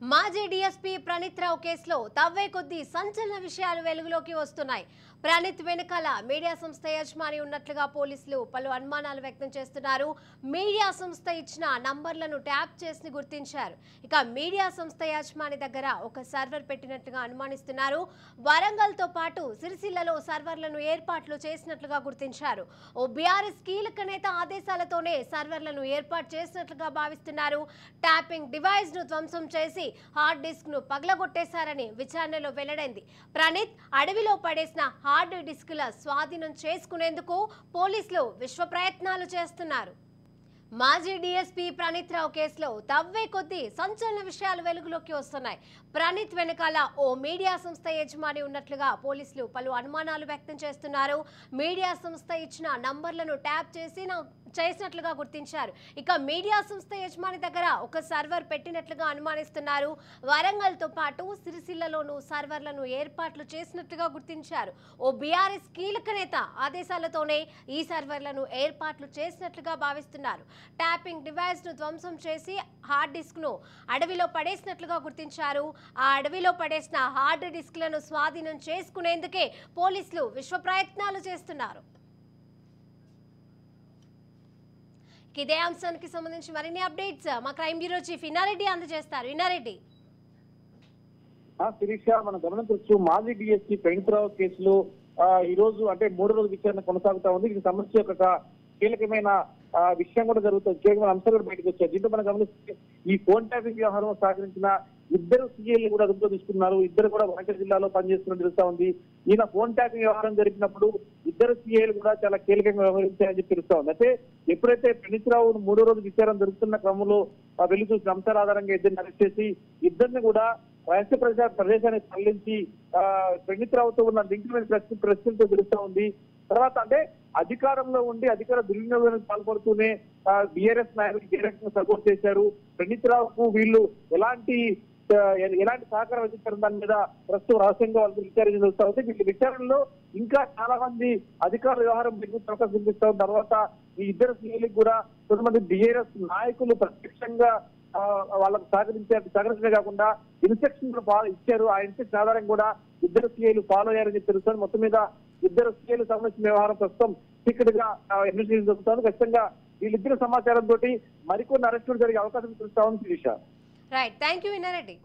మాజీ డీఎస్పీ ప్రణీత్ రావు కేసులో తవ్వే కొద్దీ సంచలన విషయాలు వెలుగులోకి వస్తున్నాయి. ప్రణీత్ వెనకాల మీడియా సంస్థ యజమాని ఉన్నట్లుగా పోలీసులు పలు అనుమానాలు వ్యక్తం చేస్తున్నారు. మీడియా సంస్థ ఇచ్చిన నంబర్లను ట్యాప్ చేసి గుర్తించారు. ఇక మీడియా సంస్థ యజమాని దగ్గర ఒక సర్వర్ పెట్టినట్లుగా అనుమానిస్తున్నారు. వరంగల్తో పాటు సిరిసిల్లలో సర్వర్లను ఏర్పాట్లు చేసినట్లుగా గుర్తించారు. ఓ బీఆర్ఎస్ కీలక నేత ఆదేశాలతోనే సర్వర్లను ఏర్పాటు చేసినట్లుగా భావిస్తున్నారు. ట్యాపింగ్ డివైస్ ను ధ్వంసం చేసి హార్డ్ డిస్క్ ను పగలగొట్టేశారని విచారణలో వెల్లడైంది. ప్రణీత్ అడవిలో పడేసిన హార్డ్ డిస్కుల స్వాధీనం చేసుకునేందుకు పోలీసులు విశ్వ ప్రయత్నాలు చేస్తున్నారు. మాజీ డీఎస్పీ ప్రణీత్ రావు కేసులో తవ్వే కొద్దీ సంచలన విషయాలు వెలుగులోకి వస్తున్నాయి. ప్రణీత్ వెనకాల ఓ మీడియా సంస్థ యజమాని ఉన్నట్లుగా పోలీసులు పలు అనుమానాలు వ్యక్తం చేస్తున్నారు. మీడియా సంస్థ ఇచ్చిన నంబర్లను ట్యాప్ చేసినట్లుగా గుర్తించారు. ఇక మీడియా సంస్థ యజమాని దగ్గర ఒక సర్వర్ పెట్టినట్లుగా అనుమానిస్తున్నారు. వరంగల్తో పాటు సిరిసిల్లలోనూ సర్వర్లను ఏర్పాట్లు చేసినట్లుగా గుర్తించారు. ఓ బీఆర్ఎస్ కీలక నేత ఆదేశాలతోనే ఈ సర్వర్లను ఏర్పాట్లు చేసినట్లుగా భావిస్తున్నారు. ట్యాపింగ్ డివైస్ ను ధ్వంసం చేసి హార్డ్ డిస్క్ ను అడవిలో పడేసినట్లుగా గుర్తించారు. ఆ అడవిలో పడేసిన హార్డ్ డిస్క్లను స్వాధీనం చేసుకునేందుకే పోలీసులు విశ్వ ప్రయత్నాలు చేస్తున్నారు. ఇదే అంశానికి సంబంధించి మరిన్ని అప్డేట్స్ మా క్రైమ్ బ్యూరో చీఫ్ ఇన్నారెడ్డి అందజేస్తారు. ఇన్నారెడ్డి, శిరీష, మనం గమనించవచ్చు మాజీ డీఎస్పీ ప్రణీత్ రావు కేసులో ఈ రోజు అంటే 3వ రోజు విచారణ కొనసాగుతా ఉంది. దీనికి సంబంధించి ఒక కీలకమైన విషయం కూడా జరుగుతుంది. కీలకమైన అంశాలు కూడా బయటకు వచ్చాయి. దీంట్లో మనం గమనిస్తే ఈ ఫోన్ ట్యాపింగ్ వ్యవహారం సహకరించిన ఇద్దరు సీఐలు కూడా అదుపులో తీసుకున్నారు. ఇద్దరు కూడా వరంగల్ జిల్లాలో పనిచేస్తున్నట్టు తెలుస్తా ఉంది. ఈయన ఫోన్ ట్యాపింగ్ వ్యవహారం జరిగినప్పుడు ఇద్దరు సీఐలు కూడా చాలా కీలకంగా వ్యవహరించారని చెప్పి తెలుస్తా ఉంది. అయితే ఎప్పుడైతే ప్రణీత్ రావు 3వ రోజు విచారణ జరుగుతున్న క్రమంలో వెళ్లి చూసిన అంశాల ఆధారంగా ఇద్దరిని అరెస్ట్ చేసి ఇద్దరిని కూడా రహస్య ప్రదేశానికి తరలించి ప్రణీత్ రావుతో ఉన్న లింక్ ప్రశ్నలతో తెలుస్తా ఉంది. తర్వాత అంటే అధికారంలో ఉండి అధికార దుర్వినియోగానికి పాల్పడుతూనే బీఆర్ఎస్ నాయకులు ఏ రకంగా సపోర్ట్ చేశారు, ప్రణీత్ రావుకు వీళ్ళు ఎలాంటి సహకారం అందించారు దాని మీద ప్రస్తుతం రహస్యంగా వాళ్ళు విచారణ జరుగుతా ఉంది. వీళ్ళ విచారణలో ఇంకా చాలా మంది అధికారుల వ్యవహారం అవకాశం కనిపిస్తా ఉంది. తర్వాత ఈ ఇద్దరు సీఎలకు కూడా కొంతమంది బీఆర్ఎస్ నాయకులు ప్రత్యక్షంగా వాళ్ళకు సహకరించే కాకుండా ఇన్స్ట్రక్షన్ ఇచ్చారు. ఆ ఇన్స్ట్రక్షన్ ఆధారంగా కూడా ఇద్దరు సీఐలు ఫాలో అయ్యారని తెలుస్తుంది. మొత్తం మీద ఇద్దరు సీఐలు సంబంధించిన వ్యవహారం ప్రస్తుతం సీక్రెట్ గా ఇన్వెస్టిగేషన్ జరుగుతుంది. ఖచ్చితంగా వీళ్ళిద్దరు సమాచారంతో మరికొన్ని అరెస్టులు జరిగే అవకాశం తెలుస్తా ఉంది. Sirisha, right, thank you Inna Reddy.